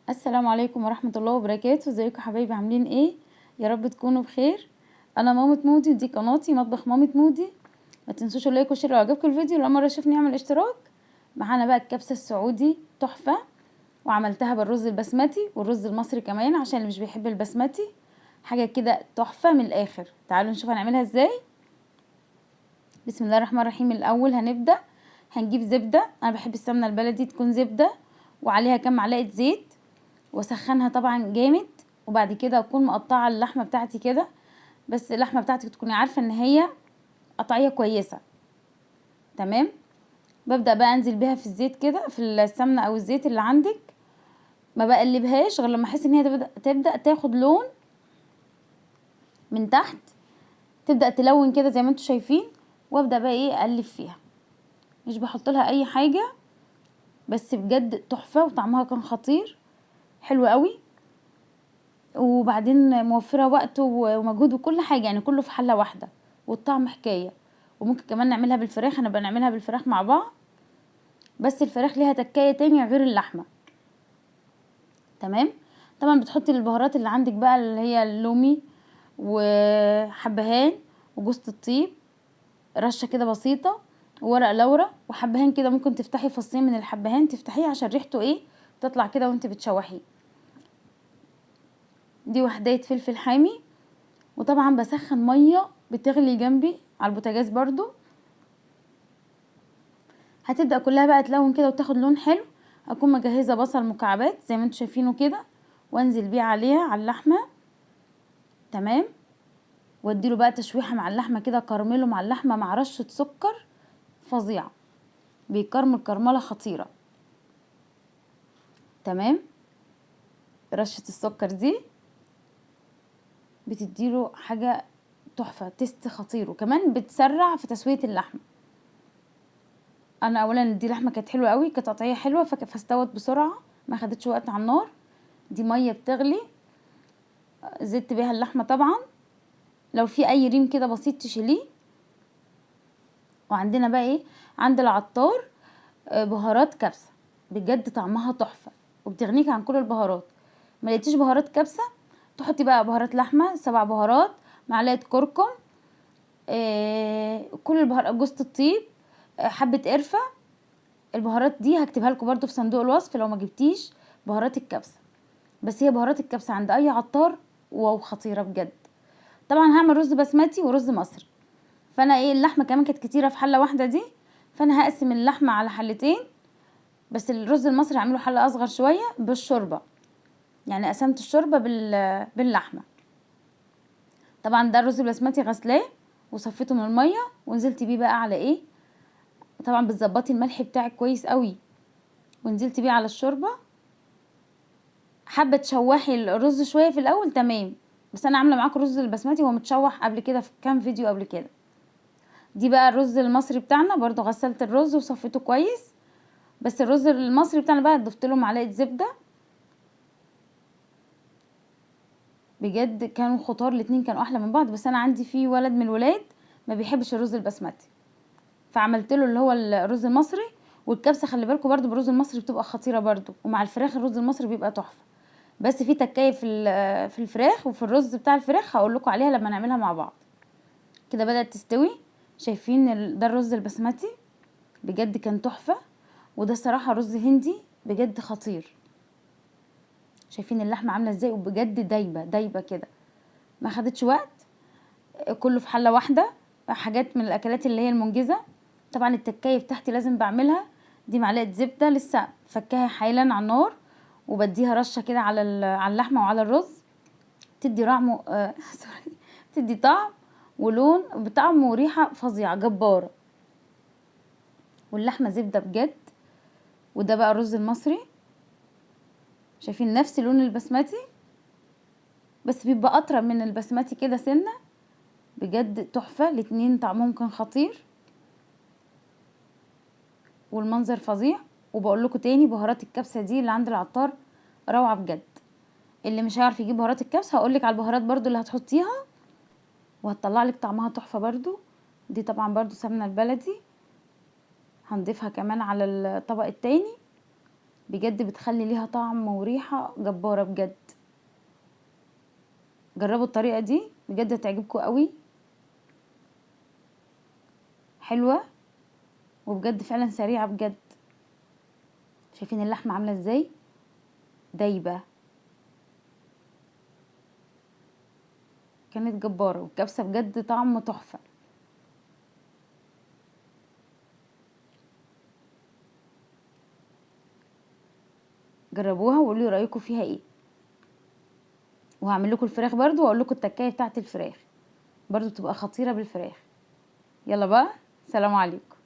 السلام عليكم ورحمة الله وبركاته. ازيكم يا حبايبي، عاملين ايه؟ يا رب تكونوا بخير. انا مامة مودي ودي قناتي مطبخ مامة مودي. ما تنسوش اللايك والشير لو عجبكم الفيديو. لو مرة شوفني اعمل اشتراك. معانا بقى الكبسة السعودي تحفة، وعملتها بالرز البسمتي والرز المصري كمان عشان اللي مش بيحب البسمتي. حاجة كده تحفة من الاخر. تعالوا نشوف هنعملها ازاي. بسم الله الرحمن الرحيم. الاول هنجيب زبدة. انا بحب السمنة البلدي تكون زبدة وعليها كام معلقة زيت، واسخنها طبعا جامد. وبعد كده اكون مقطعه اللحمه بتاعتي كده، بس اللحمه بتاعتك تكوني عارفه ان هي قطعيه كويسه. تمام. ببدا بقى انزل بيها في الزيت كده، في السمنه او الزيت اللي عندك. ما بقلبهاش غير لما احس ان هي تبدا تاخد لون من تحت، تبدا تلون كده زي ما انتم شايفين. وابدا بقى ايه اقلب فيها، مش بحط لها اي حاجه، بس بجد تحفه وطعمها كان خطير حلو قوي. وبعدين موفرة وقت ومجهود وكل حاجة، يعني كله في حلة واحدة، والطعم حكاية. وممكن كمان نعملها بالفراخ، انا بنعملها بالفراخ مع بعض، بس الفراخ ليها تكاية تانية غير اللحمة. تمام. طبعا بتحطي البهارات اللي عندك بقى، اللي هي اللومي وحبهان وجوز الطيب، رشة كده بسيطة، وورق لورا وحبهان كده. ممكن تفتحي فصين من الحبهان تفتحيه عشان ريحته ايه تطلع كده وانت بتشوحيه. دي وحداية فلفل حامي. وطبعا بسخن ميه بتغلي جنبي على البوتاجاز برضو. هتبدا كلها بقى تلون كده وتاخد لون حلو. اكون مجهزه بصل مكعبات زي ما انتم شايفينه كده، وانزل بيه عليها على اللحمه. تمام. واديله بقى تشويحه مع اللحمه كده، كرمله مع اللحمه مع رشه سكر فظيعه، بيكرمل كرمله خطيره. تمام. رشه السكر دي بتديله حاجه تحفه، تيست خطير، وكمان بتسرع في تسويه اللحمه. انا اولا دي لحمه كانت حلوه قوي، كانت قطعيه حلوه فاستوت بسرعه، ما خدتش وقت على النار. دي ميه بتغلي، زدت بيها اللحمه طبعا. لو في اي ريم كده بسيط تشيليه. وعندنا بقى ايه عند العطار، بهارات كبسه، بجد طعمها تحفه وبتغنيك عن كل البهارات. ما لقيتيش بهارات كبسه، تحطي بقى بهارات لحمه 7 بهارات، معلقه كركم، كل البهارات، جوز الطيب، حبه قرفه. البهارات دي هكتبها لكم برضو في صندوق الوصف لو ما جبتيش بهارات الكبسه. بس هي بهارات الكبسه عند اي عطار واو، خطيره بجد. طبعا هعمل رز بسمتي ورز مصري، فانا ايه اللحمه كمان كانت كتيره في حله واحده دي، فانا هقسم اللحمه على حلتين. بس الرز المصري هعمله حله اصغر شويه بالشوربه، يعني قسمت الشوربه باللحمه. طبعا ده الرز البسمتي غسلاه وصفيته من الميه ونزلت بيه بقى على ايه. طبعا بتظبطي الملح بتاعك كويس قوي، ونزلت بيه على الشوربه. حابه تشوحي الرز شويه في الاول تمام، بس انا عامله معاكم الرز البسمتي وهو متشوح قبل كده في كام فيديو قبل كده. دي بقى الرز المصري بتاعنا، برضو غسلت الرز وصفيته كويس. بس الرز المصري بتاعنا بقى ضفت له معلقه زبده. بجد كانوا خطار، الاتنين كانوا احلى من بعض. بس انا عندي فيه ولد من الولاد ما بيحبش الرز البسمتي، فعملت له اللي هو الرز المصري. والكبسه خلي بالكم برضو بالرز المصري بتبقى خطيره برضو، ومع الفراخ الرز المصري بيبقى تحفه. بس في تكايه في الفراخ وفي الرز بتاع الفراخ هقول لكم عليها لما نعملها مع بعض. كده بدات تستوي. شايفين ده الرز البسمتي بجد كان تحفه. وده الصراحه رز هندي بجد خطير. شايفين اللحمه عامله ازاي، وبجد دايبه دايبه كده، ما خدتش وقت. كله في حله واحده. حاجات من الاكلات اللي هي المنجزه. طبعا التكايه بتاعتي لازم بعملها. دي معلقه زبده لسه فكاها حالا على النار، وبديها رشه كده على اللحمه وعلى الرز. تدي طعم سوري، تدي طعم ولون بطعم وريحه فظيعه جباره. واللحمه زبده بجد. وده بقى الرز المصري، شايفين نفس لون البسمتي بس بيبقى اطرى من البسمتي كده سنه. بجد تحفه، الاتنين طعمهم كان خطير والمنظر فظيع. وبقول لكم تاني بهارات الكبسه دي اللي عند العطار روعه بجد. اللي مش هيعرف يجيب بهارات الكبسه هقول لك على البهارات برضو اللي هتحطيها وهتطلع لك طعمها تحفه برضو. دي طبعا برضو سمنه البلدي، هنضيفها كمان على الطبق التاني. بجد بتخلي ليها طعم وريحة جبارة بجد. جربوا الطريقة دي بجد هتعجبكم قوي، حلوة وبجد فعلا سريعة بجد. شايفين اللحمة عاملة ازاي دايبة، كانت جبارة. والكبسة بجد طعم تحفة. جربوها وقولوا لي رايكم فيها ايه. وهعمل لكم الفراخ برضو واقول لكم التكايه بتاعه الفراخ برضو بتبقى خطيره بالفراخ. يلا بقى، سلام عليكم.